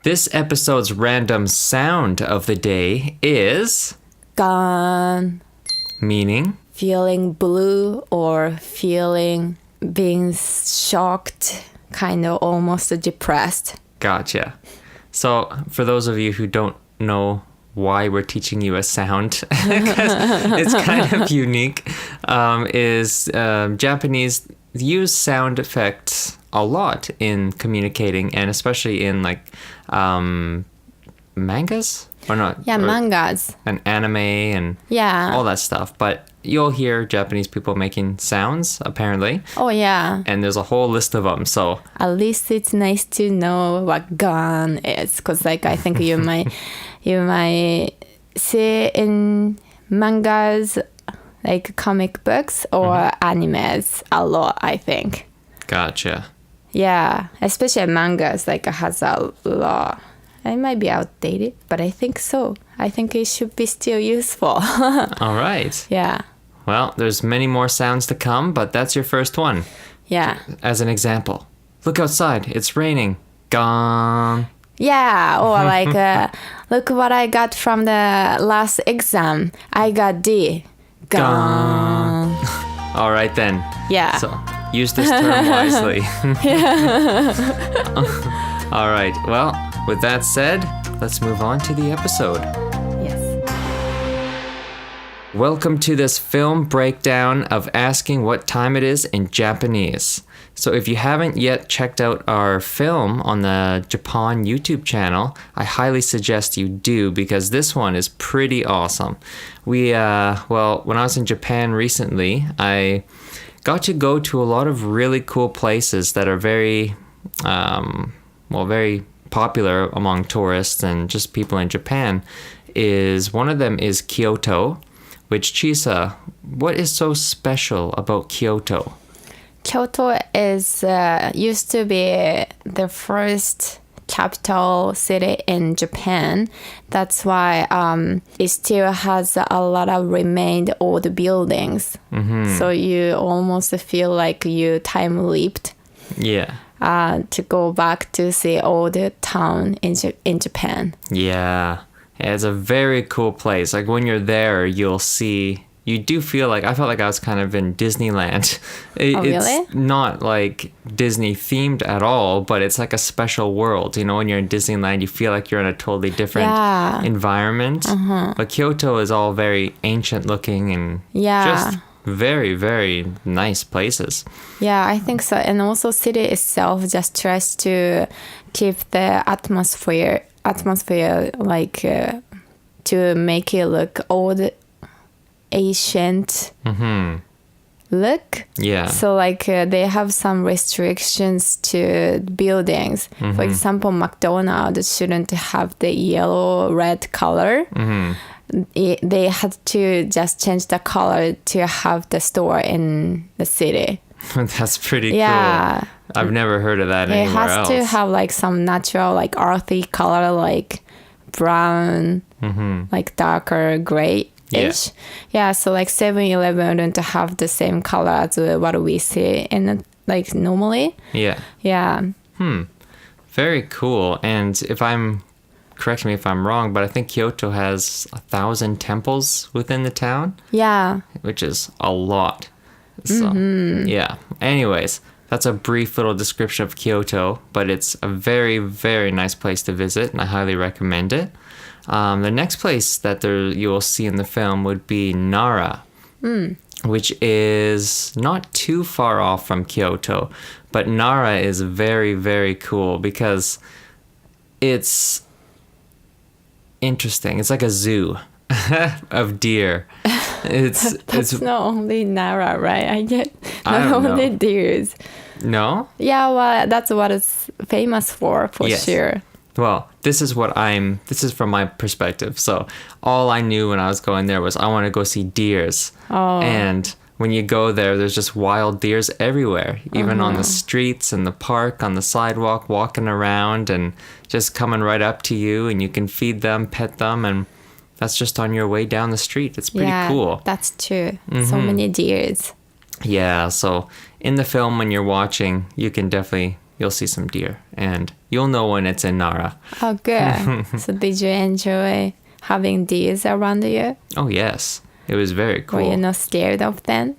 This episode's random sound of the day is... Gone. Meaning? Feeling blue or feeling being shocked, kind of almost depressed. Gotcha. So for those of you who don't know why we're teaching you a sound, because it's kind of unique, is Japanese use sound effects a lot in communicating, and especially in like mangas or not? Yeah, or, mangas. And anime and Yeah. all that stuff. But you'll hear Japanese people making sounds, apparently. Oh, yeah. And there's a whole list of them. So At least it's nice to know what gone is, because like I think you might see in mangas, like comic books or animes a lot, I think. gotcha. Yeah, especially mangas, like has a lot. It might be outdated, but I think so. I think it should be still useful. All right. Yeah. Well, there's many more sounds to come, but that's your first one. Yeah. As an example, look outside. It's raining. Gone. Yeah, or like, look what I got from the last exam. I got D. Gone. All right then. Yeah. So use this term wisely. All right. Well, with that said, let's move on to the episode. Yes. Welcome to this film breakdown of asking what time it is in Japanese. So if you haven't yet checked out our film on the Jappon YouTube channel, I highly suggest you do, because this one is pretty awesome. When I was in Japan recently, I got to go to a lot of really cool places that are very popular among tourists and just people in Japan. One of them is Kyoto, which, Chisa, what is so special about Kyoto? Kyoto is used to be the first capital city in Japan. That's why it still has a lot of remained old buildings. Mm-hmm. So you almost feel like you time leaped. Yeah. To go back to see all the town in Japan. Yeah, it's a very cool place. Like when you're there, you do feel like, I felt like I was kind of in Disneyland. Really? It's not like Disney themed at all, but it's like a special world. You know, when you're in Disneyland, you feel like you're in a totally different environment. Uh-huh. But Kyoto is all very ancient looking and just very, very nice places. Yeah, I think so. And also city itself just tries to keep the atmosphere like to make it look old, ancient look. Yeah. So like they have some restrictions to buildings. Mm-hmm. For example, McDonald's shouldn't have the yellow, red color. Mm-hmm. They had to just change the color to have the store in the city. That's pretty cool. I've never heard of that anywhere else. It has to have like some natural, like earthy color, like brown, like darker gray-ish. Yeah, so like 7-Eleven wouldn't have the same color as what we see in like normally. Yeah. Yeah. Very cool. And correct me if I'm wrong, but I think Kyoto has 1,000 temples within the town. Yeah. Which is a lot. So, yeah. Anyways, that's a brief little description of Kyoto, but it's a very, very nice place to visit, and I highly recommend it. The next place that you will see in the film would be Nara, which is not too far off from Kyoto, but Nara is very, very cool because it's interesting. It's like a zoo of deer. It's not only Nara, right? I get I don't only know. deers. No? Yeah, well, that's what it's famous for Yes. sure. Well, this is from my perspective. So all I knew when I was going there was I want to go see deers. Oh. And when you go there, there's just wild deers everywhere, even on the streets, in the park, on the sidewalk, walking around and just coming right up to you, and you can feed them, pet them, and that's just on your way down the street. It's pretty cool. That's true. So many deers. Yeah, so in the film when you're watching, you'll you'll see some deer. And you'll know when it's in Nara. Oh, good. So did you enjoy having deers around you? Oh, yes. It was very cool. Were you not scared of them?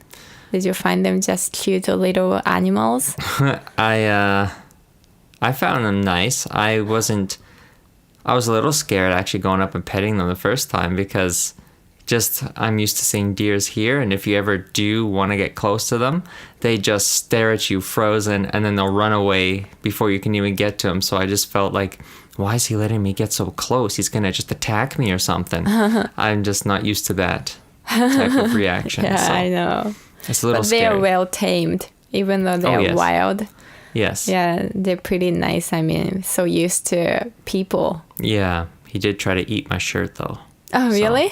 Did you find them just cute little animals? I found them nice. I was a little scared actually going up and petting them the first time because I'm used to seeing deers here, and if you ever do want to get close to them, they just stare at you frozen and then they'll run away before you can even get to them. So I just felt like, why is he letting me get so close? He's going to just attack me or something. I'm just not used to that type of reaction. Yeah, so I know. it's a little but scary. they're well tamed, even though they're yes. wild. Yes. Yeah, they're pretty nice. I mean, so used to people. Yeah. He did try to eat my shirt though. Oh, really?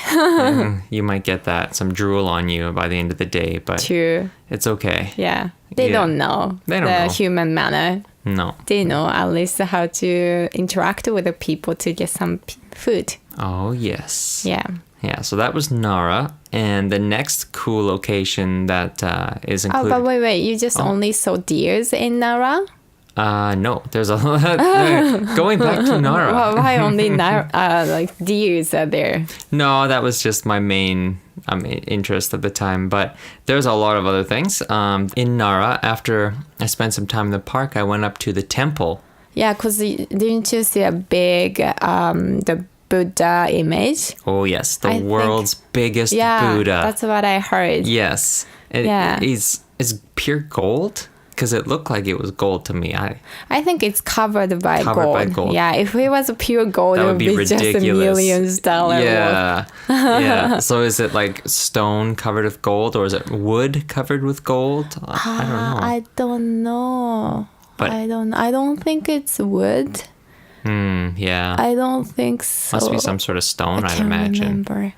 You might get some drool on you by the end of the day, but True. it's okay. Yeah. They Yeah. don't know They don't the know. human manner. No. They know at least how to interact with the people to get some food. Oh, yes. Yeah. Yeah, so that was Nara. And the next cool location that is Oh, included... but wait. You just only saw deers in Nara? No, there's a lot. Going back to Nara. Well, why only like deers are there? No, that was just my main interest at the time. But there's a lot of other things. In Nara, after I spent some time in the park, I went up to the temple. Yeah, because didn't you see a big the Buddha image? Oh, yes. I think- world's biggest Yeah, Buddha. that's what I heard. Yes. Yeah. It's pure gold? Because it looked like it was gold to me. I think it's covered by gold. Yeah, if it was pure gold, That it would would be be just ridiculous. $1 million. Yeah. Yeah. So is it like stone covered with gold, or is it wood covered with gold? I don't know. I don't know. But- I don't think it's wood. Yeah. I don't think so. Must be some sort of stone, I I'd can't imagine. remember.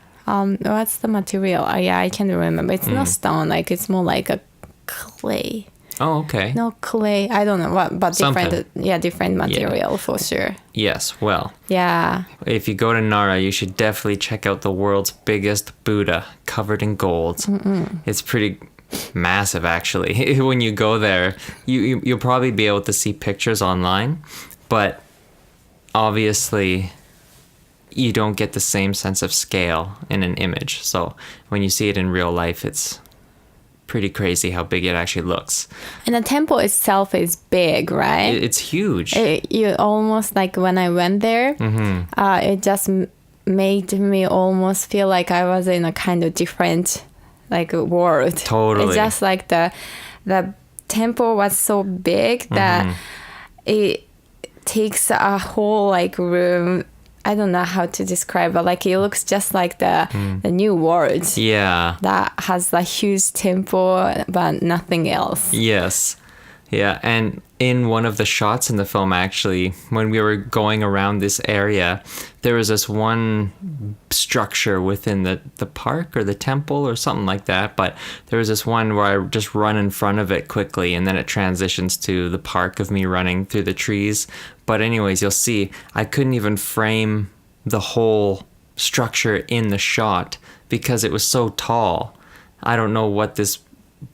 What's the material? Yeah, I can't remember. It's not stone. Like it's more like a clay. Oh, okay. No clay. I don't know what, but different. Something. Yeah, different material for sure. Yes. Well, Yeah. if you go to Nara, you should definitely check out the world's biggest Buddha covered in gold. It's pretty massive, actually. When you go there, you'll probably be able to see pictures online, but obviously you don't get the same sense of scale in an image. So when you see it in real life, it's pretty crazy how big it actually looks. And the temple itself is big, right? It's huge. You almost like when I went there, it just made me almost feel like I was in a kind of different like world. Totally. It's just like the temple was so big that it takes a whole like room. I don't know how to describe, but like it looks just like the new world. Yeah. That has a huge temple, but nothing else. Yes. Yeah. And in one of the shots in the film, actually, when we were going around this area, there was this one structure within the park or the temple or something like that. But there was this one where I just run in front of it quickly, and then it transitions to the park of me running through the trees. But anyways, you'll see, I couldn't even frame the whole structure in the shot because it was so tall. I don't know what this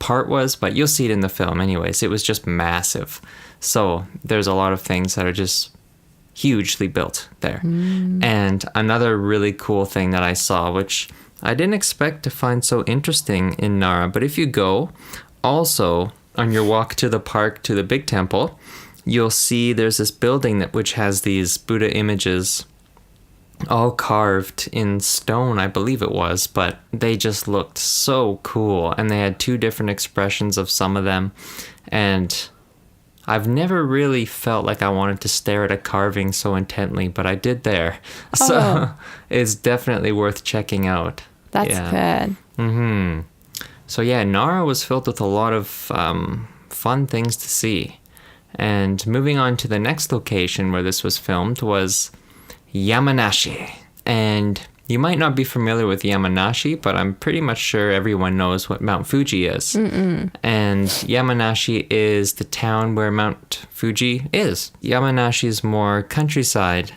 part was, but you'll see it in the film anyways. It was just massive. So there's a lot of things that are just hugely built there. And another really cool thing that I saw, which I didn't expect to find so interesting in Nara, but if you go also on your walk to the park to the big temple, you'll see there's this building which has these Buddha images all carved in stone, I believe it was, but they just looked so cool, and they had two different expressions of some of them, and I've never really felt like I wanted to stare at a carving so intently, but I did there. So it's definitely worth checking out. That's good. So yeah, Nara was filled with a lot of fun things to see. And moving on to the next location where this was filmed was Yamanashi. And you might not be familiar with Yamanashi, but I'm pretty much sure everyone knows what Mount Fuji is. And Yamanashi is the town where Mount Fuji is. Yamanashi is more countryside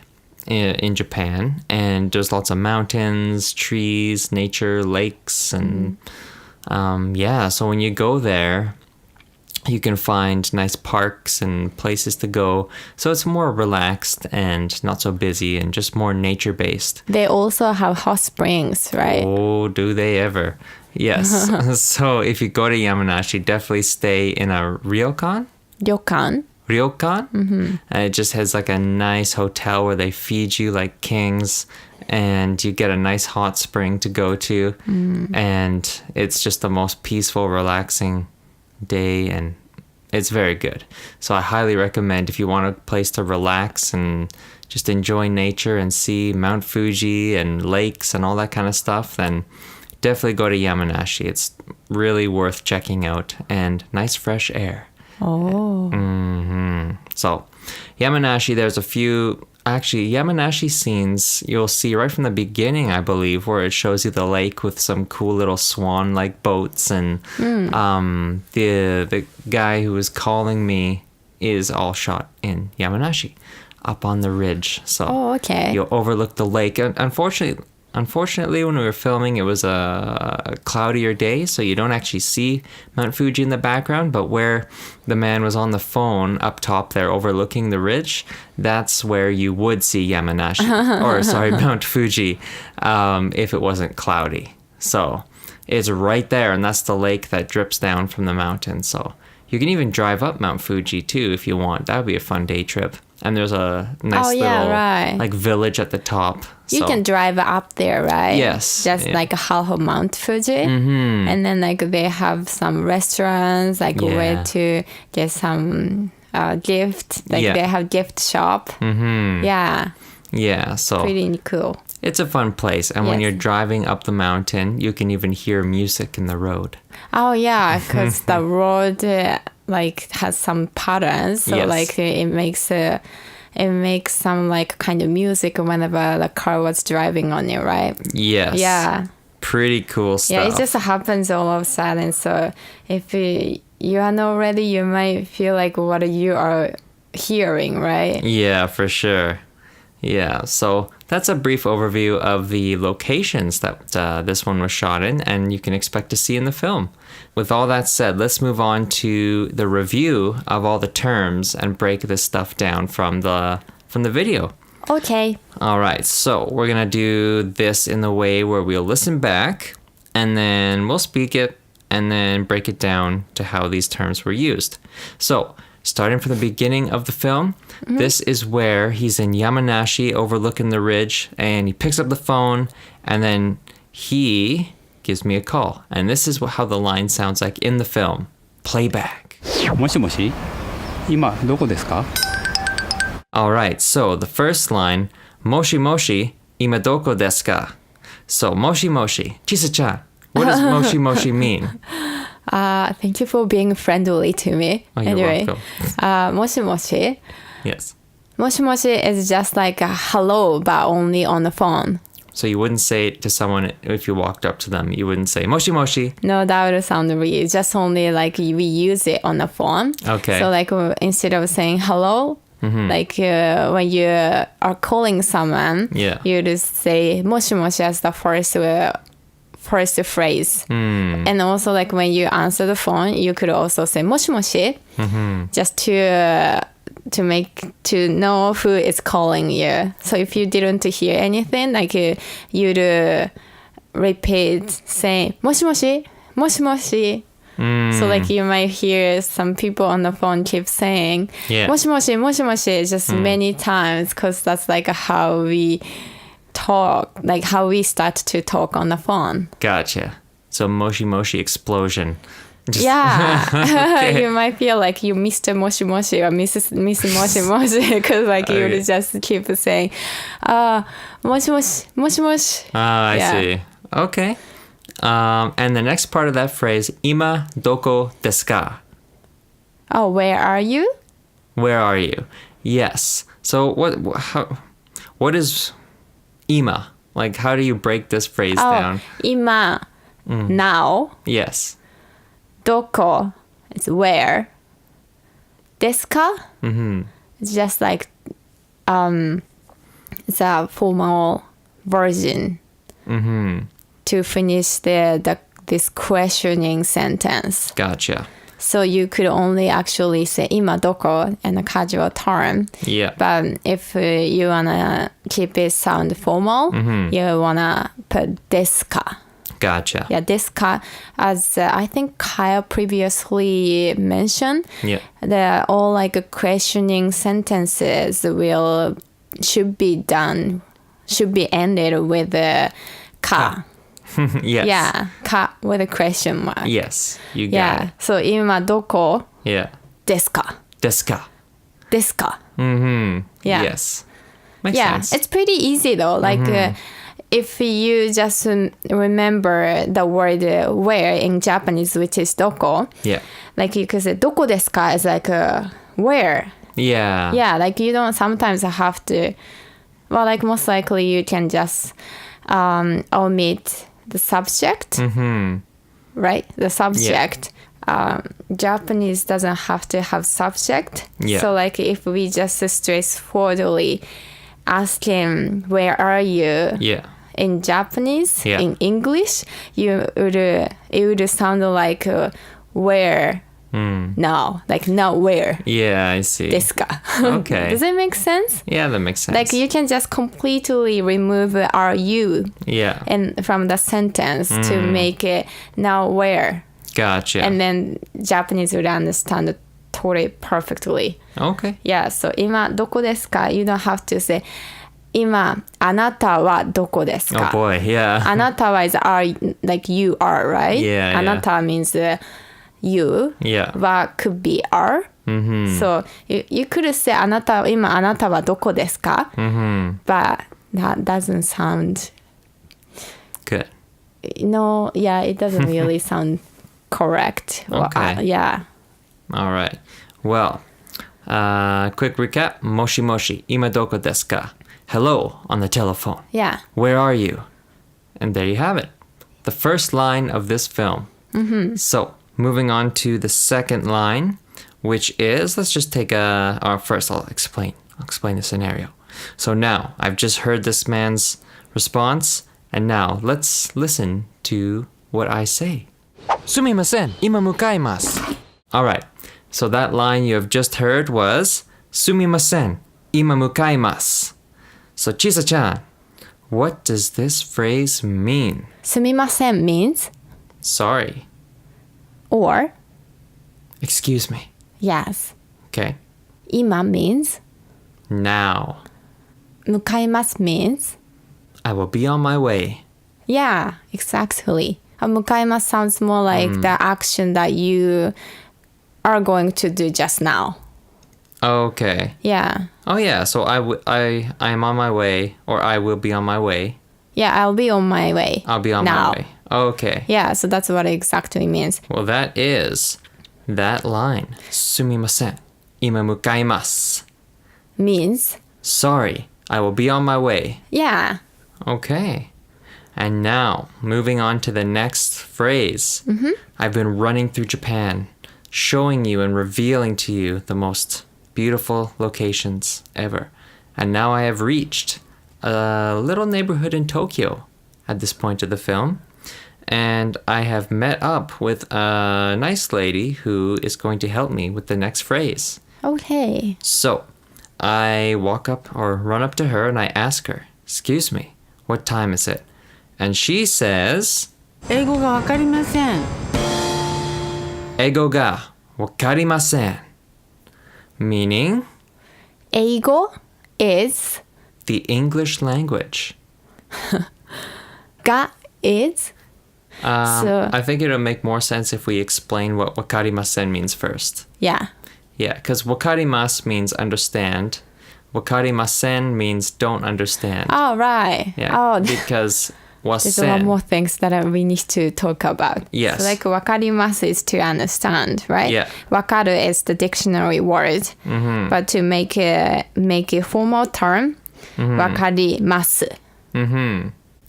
in Japan, and there's lots of mountains, trees, nature, lakes, and so when you go there, You can find nice parks and places to go. So it's more relaxed and not so busy and just more nature-based. They also have hot springs, right? Oh, do they ever? Yes. So if you go to Yamanashi, definitely stay in a ryokan. Ryokan. Ryokan. And it just has like a nice hotel where they feed you like kings, and you get a nice hot spring to go to. And it's just the most peaceful, relaxing day, and it's very good. So I highly recommend, if you want a place to relax and just enjoy nature and see Mount Fuji and lakes and all that kind of stuff, then definitely go to Yamanashi. It's really worth checking out, and nice fresh air. Oh. So Yamanashi, there's a few actually Yamanashi scenes you'll see right from the beginning, I believe, where it shows you the lake with some cool little swan-like boats, and the guy who was calling me is all shot in Yamanashi, up on the ridge. So okay. You'll overlook the lake. Unfortunately, when we were filming, it was a cloudier day, so you don't actually see Mount Fuji in the background, but where the man was on the phone up top there overlooking the ridge, that's where you would see Mount Fuji, if it wasn't cloudy. So it's right there, and that's the lake that drips down from the mountain. So you can even drive up Mount Fuji too if you want. That would be a fun day trip. And there's a nice like village at the top. You can drive up there, right? Yes. Just like half of Mount Fuji. And then like they have some restaurants, like where to get some gift. Like they have gift shop. Yeah. Yeah, so pretty cool. It's a fun place. And when you're driving up the mountain, you can even hear music in the road. Oh yeah, because the road like has some patterns, so like it makes some like kind of music whenever the car was driving on it, right? Yes. Yeah. Pretty cool stuff. Yeah, it just happens all of a sudden. So if you are not ready, you might feel like what you are hearing, right? Yeah, for sure. Yeah, so that's a brief overview of the locations that this one was shot in, and you can expect to see in the film. With all that said, let's move on to the review of all the terms and break this stuff down from the video. Okay. All right, so we're going to do this in the way where we'll listen back, and then we'll speak it, and then break it down to how these terms were used. So, starting from the beginning of the film, this is where he's in Yamanashi overlooking the ridge, and he picks up the phone, and then he gives me a call. And this is how the line sounds like in the film. Playback. Moshi Moshi, Ima-moo-kah-ee-mah-soo. All right, so the first line, Moshi Moshi, Ima-doko Desuka. So, Moshi Moshi, Chisa-chan, what does Moshi Moshi mean? Thank you for being friendly to me. Oh, you're welcome. Moshi Moshi. Yes. Moshi Moshi is just like a hello, but only on the phone. So you wouldn't say it to someone if you walked up to them. You wouldn't say, Moshi Moshi. No, that would sound weird. Just only like we use it on the phone. Okay. So like instead of saying hello, like when you are calling someone, you just say Moshi Moshi as the first phrase. And also like when you answer the phone, you could also say Moshi Moshi, just to know who is calling you. So if you didn't hear anything, like you'd repeat saying Moshi Moshi, Moshi Moshi. So like you might hear some people on the phone keep saying Moshi Moshi, Moshi Moshi just many times, because that's like how we talk, like how we start to talk on the phone. Gotcha. So Moshi Moshi explosion. Okay. You might feel like you Mr. Moshi Moshi or Mrs. Moshi Moshi, because like you would just keep saying Moshi Moshi, Moshi Moshi. I see. Okay. And the next part of that phrase, Ima Doko Desuka. Oh, where are you? Where are you? Yes. So what is Ima? Like, how do you break this phrase down? Ima, now. Yes. Doko is where. Desuka? It's just like it's a formal version to finish this questioning sentence. Gotcha. So you could only actually say imadoko in a casual term. Yeah. But if you wanna keep it sound formal, you wanna put desu-ka. Gotcha. Yeah, desu-ka, as I think Kyle previously mentioned, Yeah. all like questioning sentences should be ended with a ka. Yes. Yeah, ka with a question mark. Yes. You got Yeah. it. So ima-doko Yeah. desu-ka. Desu-ka. Desu-ka. Yeah. Yes. Makes Yeah, sense. it's pretty easy though. Like if you just remember the word where in Japanese, which is doko, Yeah. like you could say doko desu ka is like where. Yeah. Yeah, like you don't sometimes have to. Well, like most likely you can just omit the subject, right? The subject. Japanese doesn't have to have subject. Yeah. So like if we just straightforwardly ask him, where are you? Yeah. In Japanese, Yeah. in English, it would sound like where now, like now where Yeah, I see. desu ka? Okay. Does it make sense? Yeah, that makes sense. Like you can just completely remove "are you" Yeah. and from the sentence to make it now where, Gotcha. and then Japanese would understand it totally perfectly. Okay. Yeah, so ima doko desu ka? You don't have to say ima anata wa doko desu Oh ka? boy, yeah. Anata wa is are, like you are, right? Yeah, yeah. Anata means you. Yeah. Wa could be are. So you could say ima anata wa doko desu ka? But that doesn't sound, Good. no, yeah, it doesn't really sound correct. Okay. Yeah. All right. Well, quick recap. Moshi Moshi, Ima Doko Desuka. Hello on the telephone. Yeah. Where are you? And there you have it. The first line of this film. So, moving on to the second line, which is, let's just take first I'll explain the scenario. So now, I've just heard this man's response, and now let's listen to what I say. Sumimasen, ee-mah-moo-kah-ee-mah-sehn. All right. So that line you have just heard was Sumimasen, ee-mah-moo-kah-ee-mah-sehn. So Chisa-chan, what does this phrase mean? Sumimasen means Sorry. or. Excuse me. Yes. Okay. Ima means. Now. Mukaimasu means. I will be on my way. Yeah, exactly. Mukaimasu sounds more like the action that you are going to do just now. Okay. Yeah. Oh yeah, so I am on my way, or I will be on my way. Yeah, I'll be on my way. I'll be on now. my way. Okay. Yeah, so that's what it exactly means. Well, that is that line. Sumimasen, ee-mah-moo-kah-ee-mah-sehn. Means. Sorry, I will be on my way. Yeah. Okay. And now, moving on to the next phrase. I've been running through Japan, showing you and revealing to you the most beautiful locations ever. And now I have reached a little neighborhood in Tokyo at this point of the film. And I have met up with a nice lady who is going to help me with the next phrase. Okay. So, I walk up or run up to her and I ask her, "Excuse me, what time is it?" And she says, Eigo Ga Wakarimasen. "Eigo Ga Wakarimasen." Meaning, Eigo is. the English language. Ga is. So- I think it'll make more sense if we explain what wakarimasen means first. Yeah. Yeah, because wakarimasu means understand. Wakarimasen means don't understand. Oh, right. Yeah, Oh, because there's a lot wasen. more things that we need to talk about. Yes. So like wakarimasu is to understand, right? Yeah. Wakaru is the dictionary word. But to make a formal term, wakarimasu.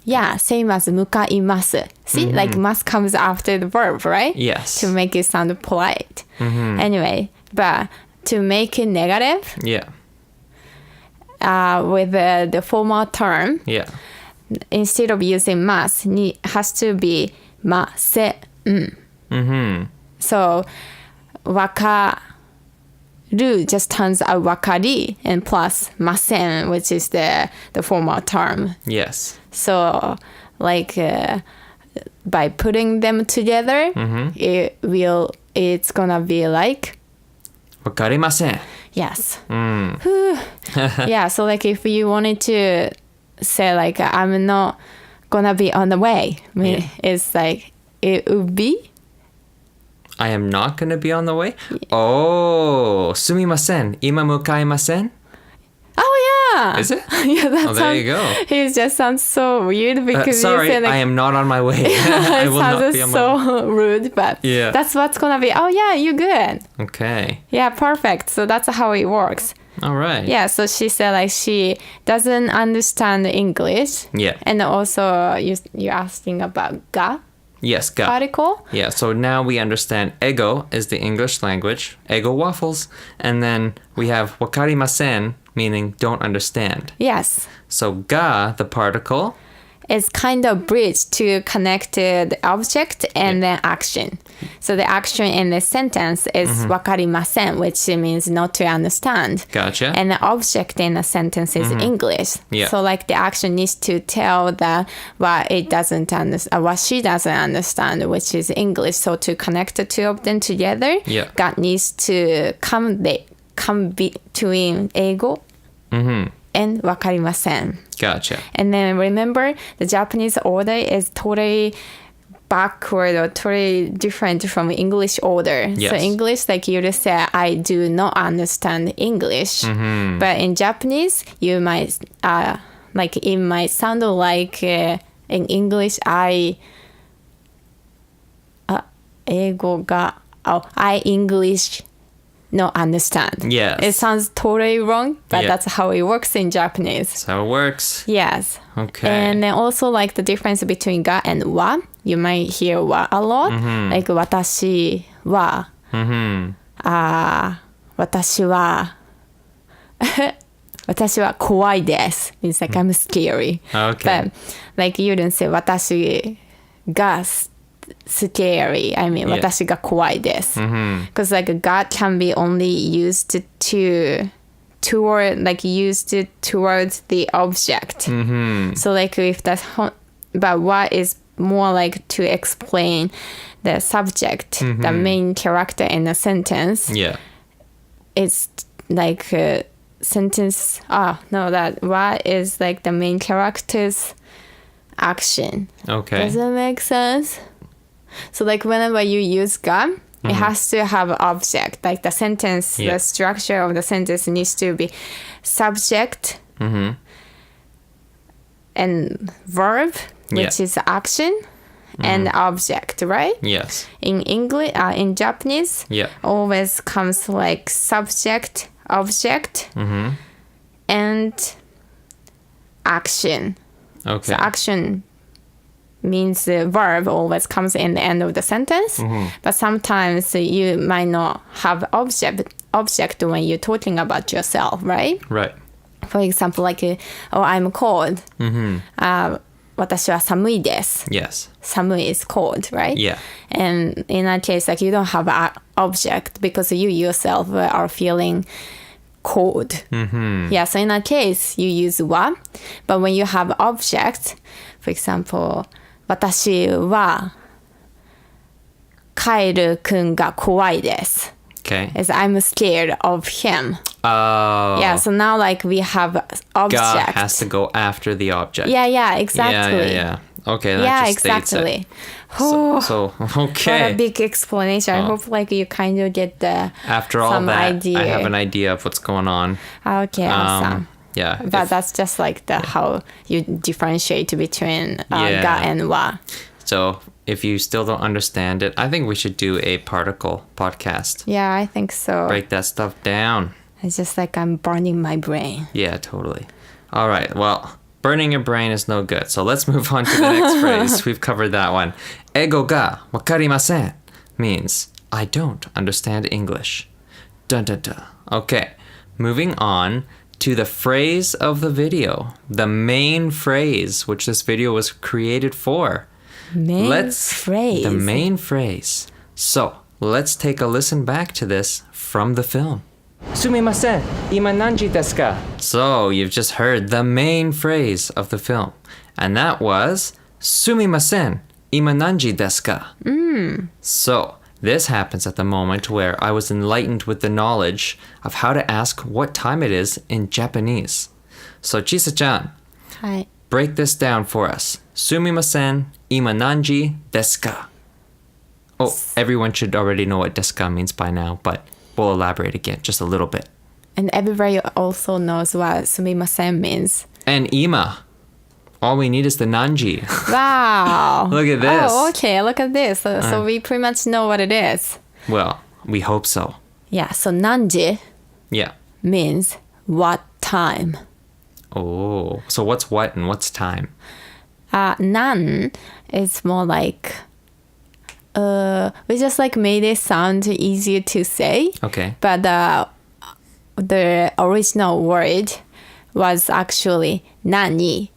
Yeah, same as mukaimasu. See, like mas comes after the verb, right? Yes. To make it sound polite. Anyway, but to make it negative, Yeah, with the formal term, yeah. instead of using mas, has to be ma-se-n. So wakaru just turns out wakari and plus masen, which is the formal term. Yes. So like by putting them together, it's gonna be like Wakarimasen. yes. Yeah, so like if you wanted to say like I'm not gonna be on the way, I mean, it's like it would be I am not going to be on the way? Oh, Sumimasen. Ima-Mukah-ee-mah-sehn? oh yeah. Is it? Yeah, that Oh, there sounds, you go. It just sounds so weird because Sorry, you say like I am not on my way. I it will not sounds be on my so rude, but Yeah. that's what's gonna be. Oh yeah, you're good. Okay. Yeah, perfect. So that's how it works. All right. Yeah, so she said like she doesn't understand English. Yeah. And also you're asking about ga Yes, ga. article. Yeah, so now we understand ego is the English language, ego waffles, and then we have wakarimasen, meaning don't understand. Yes. So ga, the particle, It's kind of bridge to connected object and then action. So the action in the sentence is wakarimasen, which means not to understand. gotcha. And the object in the sentence is English. Yeah. So like the action needs to tell that what it doesn't understand, what she doesn't understand, which is English. So to connect the two of them together, Yeah. God needs to come between eigo and wakarimasen. Gotcha. And then remember, the Japanese order is totally backward or totally different from English order. Yes. So English, like you just say, I do not understand English. But in Japanese, you might, like it might sound like in English, I English not understand. Yes. It sounds totally wrong, but Yeah. that's how it works in Japanese. That's how it works. Yes. Okay. And then also like the difference between ga and wa. You might hear wa a lot. Like watashi wa. Watashi wa. Watashi wa kowai desu. Means like I'm scary. Okay. But like you don't say watashi ga scary. I mean, Yeah. watashi ga kowai desu. Because like ga can be only used towards the object. So like if that's but what is more like to explain the subject, the main character in a sentence. Yeah. It's like a sentence. That what is like the main character's action. Okay. Does that make sense? So like whenever you use ga, it has to have an object. Like the sentence, Yeah. the structure of the sentence needs to be subject and verb, which is action, and object, right? Yes. In English, in Japanese, Yeah. always comes like subject, object, and action. Okay. So action means the verb always comes in the end of the sentence, but sometimes you might not have object when you're talking about yourself, right? Right. For example, like, I'm cold. 私は寒いです. Yes. 寒 is cold, right? Yeah. And in that case, like you don't have an object because you yourself are feeling cold. Yeah, so in that case, you use wa. But when you have object, for example, 私はカエルくんが怖いです. Okay. Is I'm scared of him. Oh. Yeah, so now like we have object. Ga has to go after the object. Yeah, exactly. Yeah. Okay, that Yeah, just states it. exactly. So okay. What a big explanation. I hope like you kind of get the After all some that, idea. I have an idea of what's going on. Okay, awesome. Yeah. But that's just like the how you differentiate between Yeah. ga and wa. So if you still don't understand it, I think we should do a particle podcast. Yeah, I think so. Break that stuff down. It's just like I'm burning my brain. Yeah, totally. All right. Well, burning your brain is no good. So let's move on to the next phrase. We've covered that one. Eigo Ga Wakarimasen means I don't understand English. Dun dun dun. Okay. Moving on to the phrase of the video. The main phrase which this video was created for. Main phrase. The main phrase. So, let's take a listen back to this from the film. Sumimasen, Ima Nan Ji Desuka. So you've just heard the main phrase of the film, and that was Sumimasen, Ima Nan Ji-deh-soo-ka. So this happens at the moment where I was enlightened with the knowledge of how to ask what time it is in Japanese. So Chisa-chan, はい。 break this down for us. Sumimasen, Ima Nan Ji-deh-soo-ka. Oh, everyone should already know what desu-ka means by now, but we'll elaborate again just a little bit. And everybody also knows what Sumimasen means. And Ima. All we need is the nanji. Wow. Look at this. Oh, okay. Look at this. So we pretty much know what it is. Well, we hope so. Yeah. So nanji Yeah. means what time. Oh, so what's what and what's time? Nan is more like we just like made it sound easier to say. Okay. But the original word was actually nani.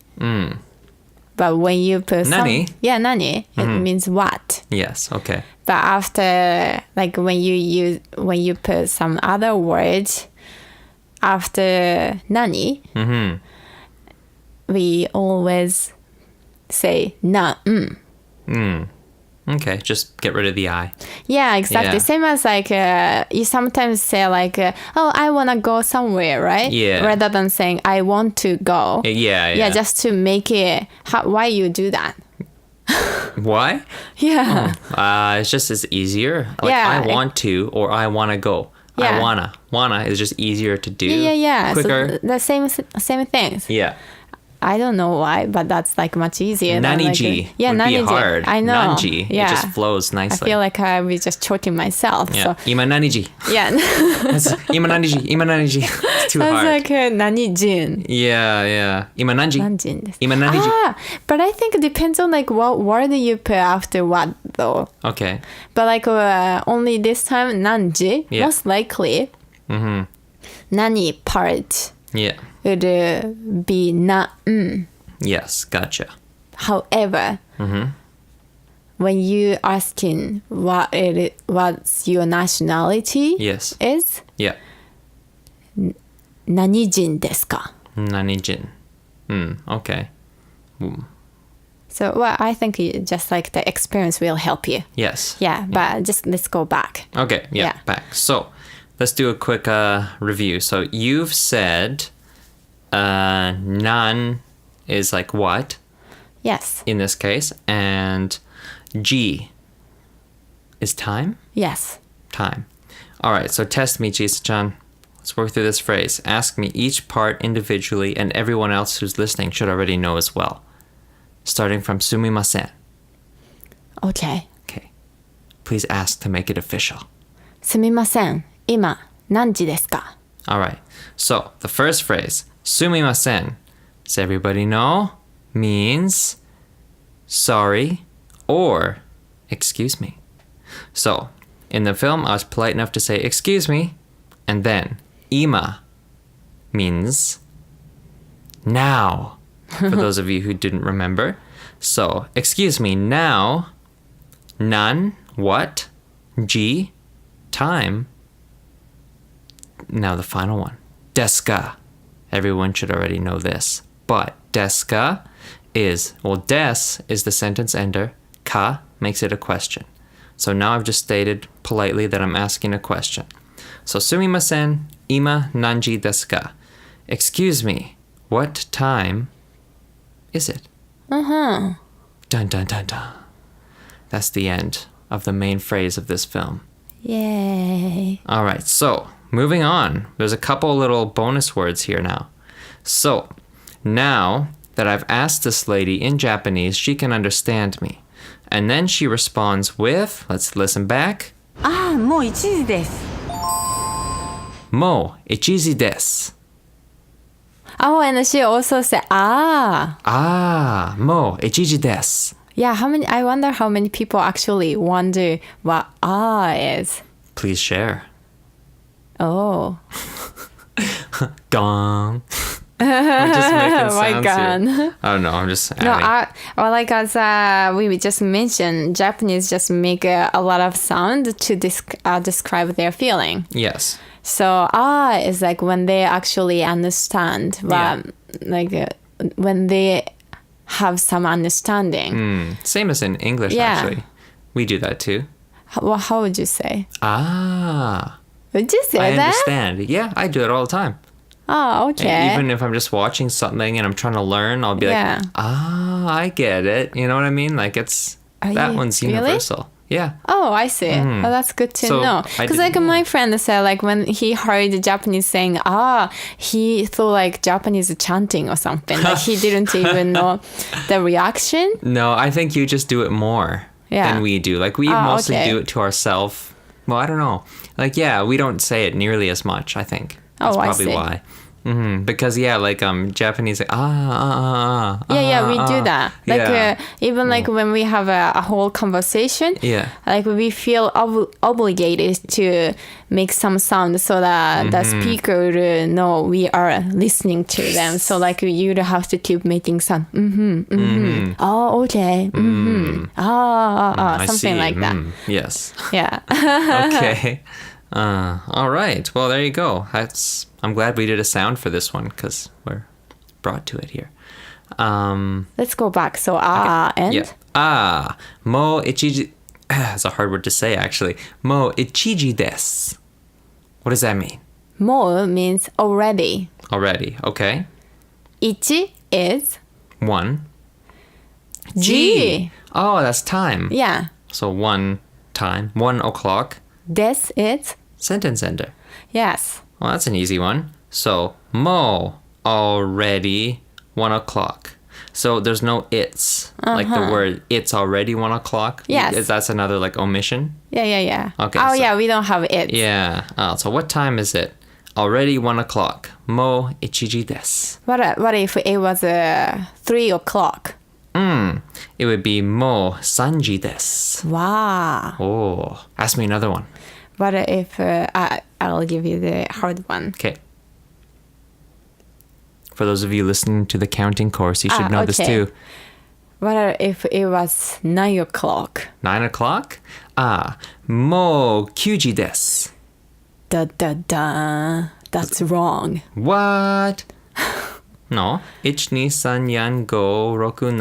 But when you put Nani? nani, it means what. Yes, okay. But after, like when you put some other word after nani, we always say na. Okay, just get rid of the I. Yeah, exactly. Yeah. Same as like you sometimes say like, oh, I want to go somewhere, right? Yeah. Rather than saying I want to go. Yeah. Yeah, just to make it. Why you do that? Why? Yeah. It's just as easier. Like Yeah. I want to or I want to go. Yeah. I wanna. Wanna is just easier to do. Yeah. Quicker. So the same things. Yeah. I don't know why, but that's like much easier. than, Nani-ji like, yeah, would be nani-ji. hard. I know. Nanji, Yeah. it just flows I nicely. feel like I was just choking myself. yeah. So Ima-nani-ji. yeah. Ima-nani-ji. Ima-nani-ji. It's too Sounds hard. like nani-jin. Yeah. Ima-nan-ji. Nanjin desu. Ima-nani-ji. But I think it depends on like what word you put after what though. Okay. But like only this time nanji, Yeah. most likely nani part Yeah. would be na. Yes, gotcha. However, when you asking what's your nationality Yes. is, Yeah. nanijin desu ka? Nani-jin. Okay. So well, I think just like the experience will help you. Yes. Yeah, but just let's go back. Okay, yeah, back. So let's do a quick review. So you've said nan is like what Yes. in this case, and G is time? Yes. Time. All right, so test me, Chisa-chan. Let's work through this phrase. Ask me each part individually, and everyone else who's listening should already know as well. Starting from Sumimasen. Okay. Okay. Please ask to make it official. Sumimasen. Ima Nan Ji desu ka? All right. So the first phrase, Sumimasen, does everybody know? Means sorry or excuse me. So in the film, I was polite enough to say excuse me, and then Ima means now, for those of you who didn't remember. So excuse me now, nan, what, ji, time. Now the final one, desu-ka. Everyone should already know this. But desu-ka is, well, des is the sentence ender. Ka makes it a question. So now I've just stated politely that I'm asking a question. So Sumimasen, Ima-Nan Ji-deh-soo-ka. Excuse me, what time is it? Dun dun dun dun. That's the end of the main phrase of this film. Yay. All right, so moving on. There's a couple little bonus words here now. So now that I've asked this lady in Japanese, she can understand me. And then she responds with, let's listen back. ああ、もう1時です。 Moh-oo-ee-chee-jee-deh-soo. Oh, and she also said, ah. Ah, moh-oo-ee-chee-jee-deh-soo. Yeah, I wonder how many people actually wonder what ah is. Please share. Oh. Gong. I'm just making Oh my sounds God. here. I don't know. I'm just adding. Well, like as we just mentioned, Japanese just make a lot of sound to describe their feeling. Yes. So is like when they actually understand, when they have some understanding. Same as in English, Yeah. actually. We do that too. How would you say? Ah. Would you say I that? understand. Yeah, I do it all the time. Oh, okay. Even if I'm just watching something and I'm trying to learn, I'll be Yeah. like, I get it. You know what I mean? Like that one's really? universal. Yeah. Oh, I see. Well, that's good to So, know. I Because didn't- like my friend said, like when he heard the Japanese saying, he thought like Japanese chanting or something. Like he didn't even know the reaction. No, I think you just do it more Yeah. than we do. Like we mostly okay. do it to ourselves. Well, I don't know. Like, yeah, we don't say it nearly as much, I think. That's I probably see. why. Because like Japanese like Yeah, we do that. Like Yeah. even like when we have a whole conversation, Yeah. like we feel obligated to make some sound so that the speaker would know we are listening to them. So like you'd have to keep making sound. Oh, okay. I Something see. like that. Yes. Yeah. Okay. All right. Well, there you go. I'm glad we did a sound for this one because we're brought to it here. Let's go back. So and Yeah. Moh-ichi. It's a hard word to say, actually. Moh-ichi-desu. What does that mean? mo means already. Already. Okay. Ichi is One. ji. Oh, that's time. Yeah. So 1 time. 1 o'clock. Des is Sentence ender. yes. Well, that's an easy one. So, mo, already 1 o'clock. So there's no it's. Like the word it's already 1 o'clock. Yes. That's another like omission. Yeah. Okay, Oh so- yeah, we don't have it. Yeah. So what time is it? Already 1 o'clock. Mo ichiji desu. What if it was 3 o'clock? It would be mo sanji desu. Wow. Oh, ask me another one. What if I'll give you the hard one? Okay. For those of you listening to the counting course, you should know this okay. too. What if it was 9 o'clock? 9 o'clock? Mo kyuji desu. That's wrong. What? No. 1, 2, 3, 4, 5, 6,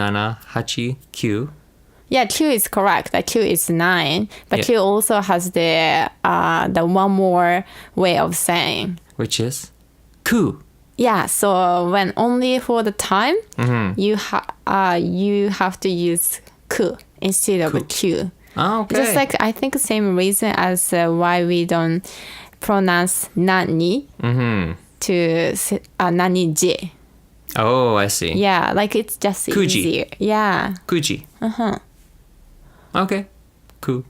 7, 8, 9. Yeah, Q is correct. The Q is 9, but Yeah. Q also has the one more way of saying. Which is? Ku. Yeah, so when only for the time, you have to use ku instead of Q. Oh, okay. Just like I think the same reason as why we don't pronounce nani to nani-jee. Oh, I see. Yeah, like it's just Kuji. easier. Yeah, Kuji. Okay. Ku.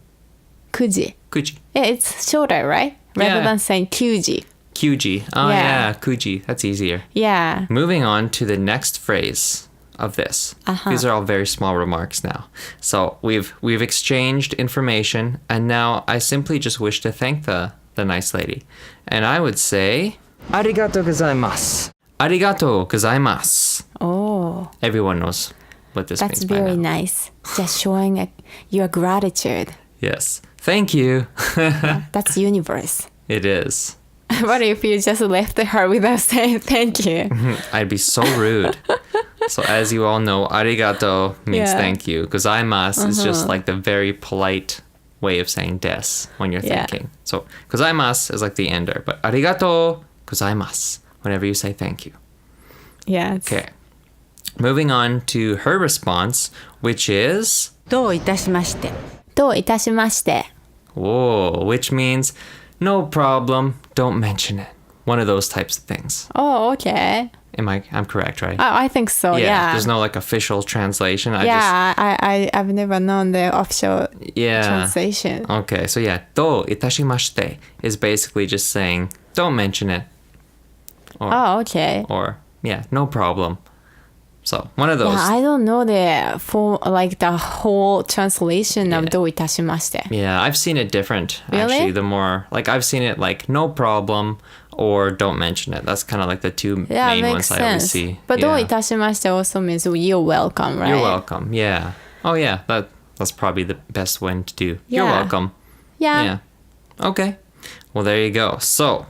kuji. Kuji. Yeah, it's shorter, right? Rather Yeah. than saying kuji. Kyuji. Oh, Yeah. yeah. Kuji. That's easier. Yeah. Moving on to the next phrase of this. These are all very small remarks now. So we've exchanged information, and now I simply just wish to thank the nice lady. And I would say, arigatou gozaimasu. Arigatou gozaimasu. Oh, Everyone knows what this that's means by very now. nice. Just showing your gratitude. Yes. Thank you. That's universe. It is. What if you just left her without saying thank you? I'd be so rude. So as you all know, arigato means Yeah. thank you. Gozaimasu is just like the very polite way of saying des when you're Yeah. thanking. So gozaimasu is like the ender, but arigato gozaimasu whenever you say thank you. Yes. Okay. Moving on to her response, which is どういたしまして どういたしまして. whoa, which means no problem, don't mention it. One of those types of things. Oh, okay. I'm correct, right? I think so. Yeah. There's no like official translation. I've never known the official Yeah. translation. Okay, so yeah, どういたしまして is basically just saying don't mention it. Oh, okay. Or yeah, no problem. So one of those. Yeah, I don't know the full, like the whole translation of どういたしまして. Yeah, I've seen it different Really? actually. The more like I've seen it like no problem or don't mention it. That's kind of like the two Yeah, main makes ones I always sense. see. But yeah. どういたしまして also means you're welcome, right? You're welcome. Yeah. Oh yeah, that's probably the best one to do. You're Yeah. welcome. Yeah. Yeah. Okay. Well, there you go. So,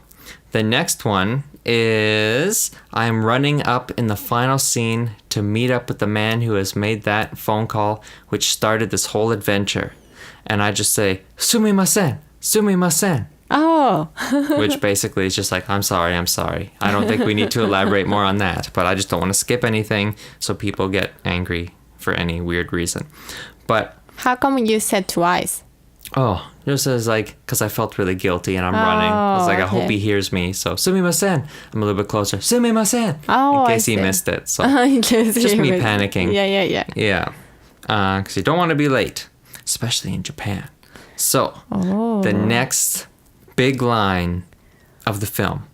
the next one is I'm running up in the final scene to meet up with the man who has made that phone call which started this whole adventure. And I just say, Sumimasen, Sumimasen. Oh. Which basically is just like, I'm sorry. I don't think we need to elaborate more on that, but I just don't want to skip anything so people get angry for any weird reason. But How come you said twice? oh, just as like, because I felt really guilty and I'm running. I was like, I hope okay. he hears me. So, Sumimasen. I'm a little bit closer. Sumimasen. Oh, in I case he see. missed it. So, Just me panicking. Yeah. yeah. Because you don't want to be late, especially in Japan. So, the next big line of the film.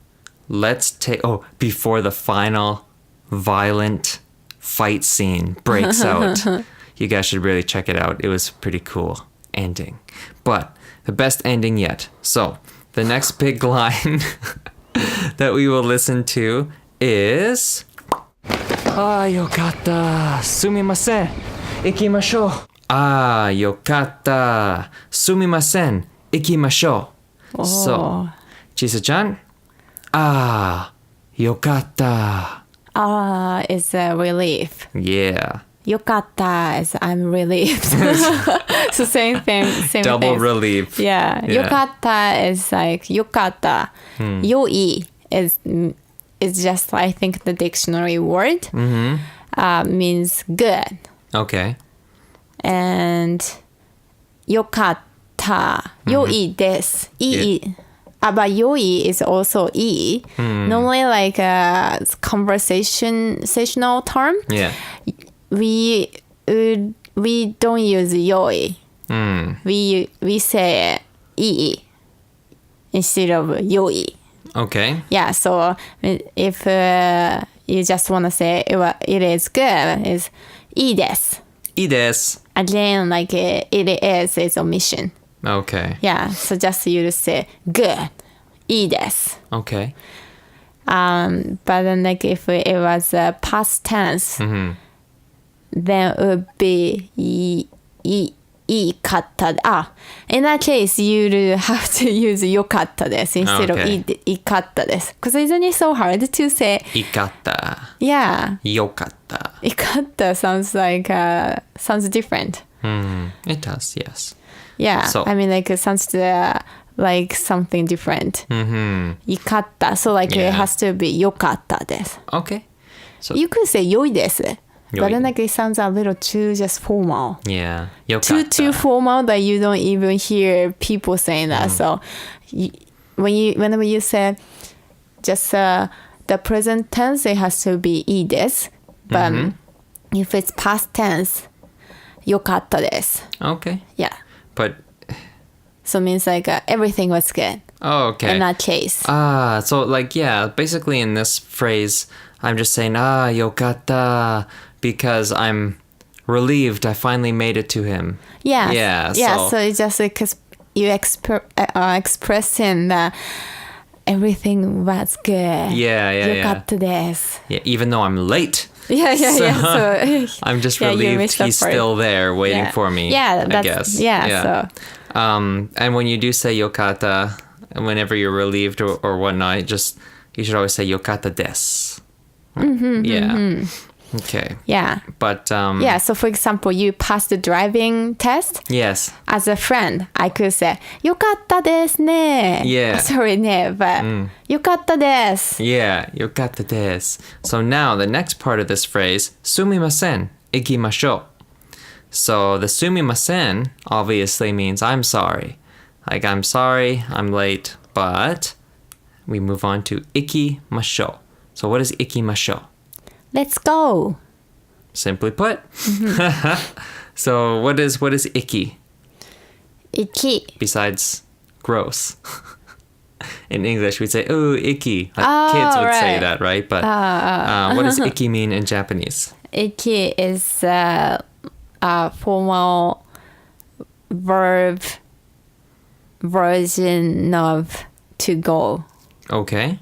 Let's take, before the final violent fight scene breaks out. You guys should really check it out. It was pretty cool ending. But the best ending yet. So, the next big line that we will listen to is... Ah, yokatta. Sumimasen. Ikimashou. Ah, yokatta. Sumimasen. Ikimashou. So, Chisa-chan. Ah, yokatta. Ah, it's a relief. Yeah. Yokatta is I'm relieved. So same thing. Same Double thing. relief. Yeah. Yokatta is like yokatta. Yoi is just I think the dictionary word. Means good. Okay. And yokatta. Yoi desu. Ii. But yoi is also e. Normally like a conversational term. Yeah. We don't use yoi. We say ii instead of yoi. Okay. Yeah, so if you just want to say it is good, is ii desu. Ii desu. Again, like it is omission. Okay. Yeah, so just you say good, ii desu. Okay. But then like if it was past tense, then it would be iikatta. In that case, you have to use yokatta desu instead of iikatta desu. Because isn't it so hard to say? Ikatta. Yeah. Yokatta. Ikatta sounds different. It does, yes. Yeah. So- I mean, like it sounds like something different. Ikatta. So like Yeah. it has to be yokatta desu. Okay. So, You could say yoi desu. But Yoi. then like it sounds a little too just formal. yeah. Yokatta. Too formal that you don't even hear people saying that. So whenever you say just the present tense, it has to be ii desu. But if it's past tense, yokatta desu. Okay. Yeah. But, So it means like everything was good okay. in that case. So like, yeah, basically in this phrase, I'm just saying, yokatta, because I'm relieved I finally made it to him. Yeah. Yeah. Yeah. So it's just like you expressing that everything was good. Yeah. Yokatta desu. Yeah, even though I'm late. Yeah. So I'm just Yeah, you relieved missed that he's part. still there waiting Yeah. for me. Yeah, I guess. So And when you do say yokatta, whenever you're relieved or whatnot, you should always say yokatta desu. Yeah. Okay. yeah. But Yeah, so for example, you passed the driving test. yes. As a friend, I could say, よかったですね. Yeah. Sorry, ね, but よかったです. Yeah, yokatta desu. So now the next part of this phrase, Sumimasen, ikimashou. So the Sumimasen obviously means I'm sorry. Like I'm sorry, I'm late, but we move on to ikimashou. So what is ikimashou? Let's go. Simply put. So what is iki Ichi. besides gross? In English, we'd say, "Ooh, icky." Like kids would say right. that, right? But what does icky mean in Japanese? Ichi is a formal verb version of to go. Okay.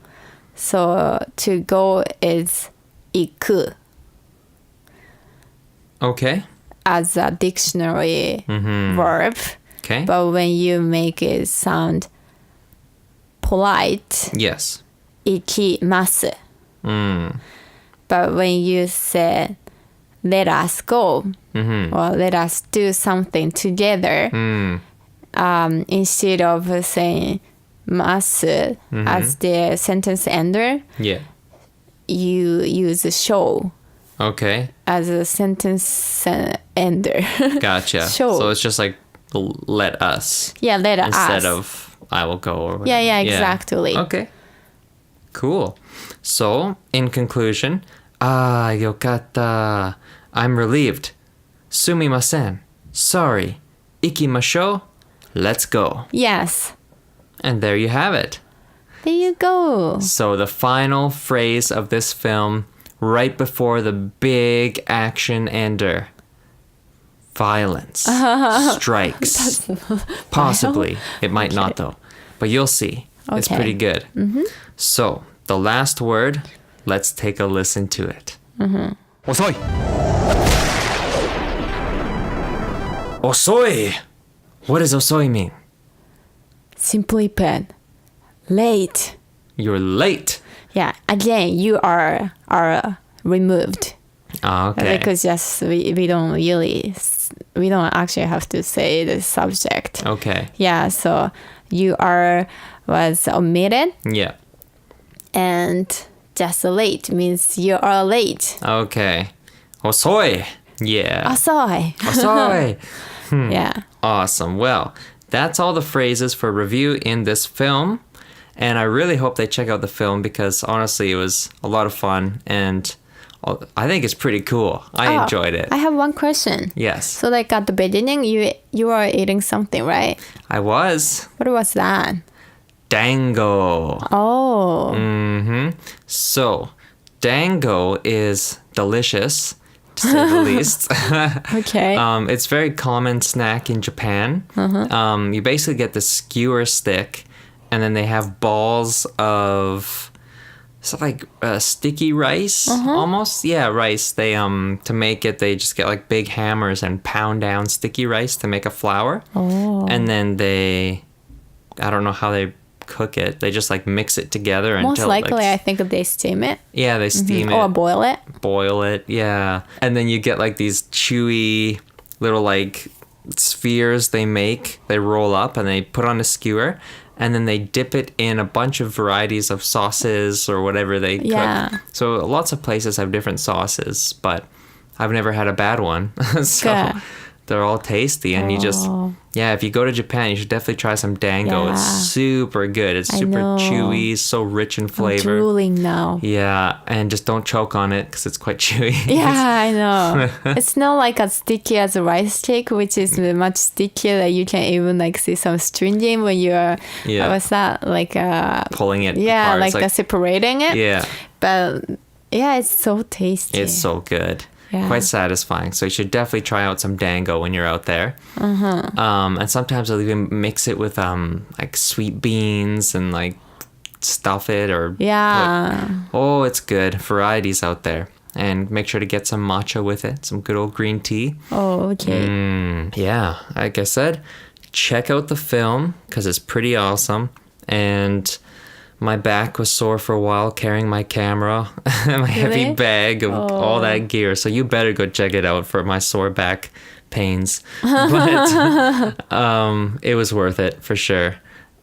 So to go is iku Okay. as a dictionary verb. Okay. But when you make it sound polite, Yes. ikimasu. But when you say let us go or let us do something together, instead of saying masu as the sentence ender, Yeah. you use show Okay. as a sentence ender. Gotcha. Show. So it's just like let us Yeah, let instead us. of I will go or whatever. Yeah, exactly. Okay. Cool. So, in conclusion, yokatta. I'm relieved. Sumimasen. Sorry. Ikimashou. Let's go. Yes. And there you have it. There you go. So the final phrase of this film, right before the big action ender. Violence. Strikes. Possibly. It might not though. But you'll see. It's Okay. pretty good. So, the last word, let's take a listen to it. 遅い Osoi! What does osoi mean? Simply put, late. You're late. Yeah, again, you are removed. Okay. Because just we don't actually have to say the subject. Okay. Yeah, so you was omitted, Yeah. and just late means you are late. Okay. Osoi! Yeah. Asoi. Osoi! Yeah. Awesome. Well, that's all the phrases for review in this film. And I really hope they check out the film because honestly, it was a lot of fun and I think it's pretty cool. I enjoyed it. I have one question. Yes. So like at the beginning, you are eating something, right? I was. What was that? Dango. Oh. So, dango is delicious, to say the least. Okay. It's a very common snack in Japan. You basically get the skewer stick, and then they have balls of like sticky rice, almost. Yeah, rice. They to make it, they just get like big hammers and pound down sticky rice to make a flour. Oh. And then I don't know how they cook it. They just like mix it together Most until likely, I like, think they steam it. yeah, they steam it Or boil it. boil it, yeah. And then you get like these chewy little like spheres they roll up and they put on a skewer and then they dip it in a bunch of varieties of sauces or whatever they Yeah. cook. So lots of places have different sauces, but I've never had a bad one. So Good. they're all tasty and you just if you go to Japan, you should definitely try some dango. Yeah. It's super good. It's super know. chewy, so rich in I'm flavor. drooling now. Yeah, and just don't choke on it because it's quite chewy. Yeah, I know. It's not like as sticky as a rice cake, which is much stickier that you can even like see some stringing when you're what's that like Pulling it yeah, apart. like It's separating it. yeah, But yeah, it's so tasty. it's so good. Yeah. Quite satisfying. So you should definitely try out some dango when you're out there. And sometimes they'll even mix it with like sweet beans and like stuff it or Yeah. it's good. Varieties out there. And make sure to get some matcha with it. Some good old green tea. Oh, okay. Yeah, like I said, check out the film because it's pretty awesome. And my back was sore for a while carrying my camera, my heavy Really? bag of all that gear. So you better go check it out for my sore back pains. But it was worth it for sure.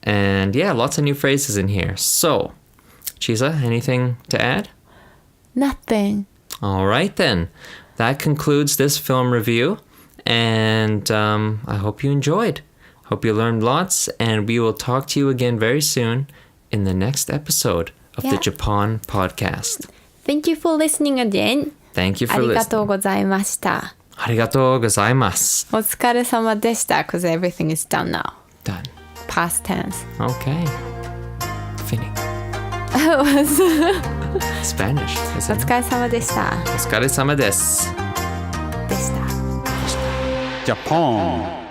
And yeah, lots of new phrases in here. So, Chisa, anything to add? Nothing. All right, then. That concludes this film review. And I hope you enjoyed. Hope you learned lots. And we will talk to you again very soon in the next episode of the Yeah. Japan podcast. Thank you for listening again. Thank you あ for りが listening. とうございました。ありがとうございます。お疲れ様でした。Because everything is done now. Done. Past tense. Okay. Finny. Spanish. お Isn't 疲 it? れ様でした。お疲れ様です。でした。ジャポン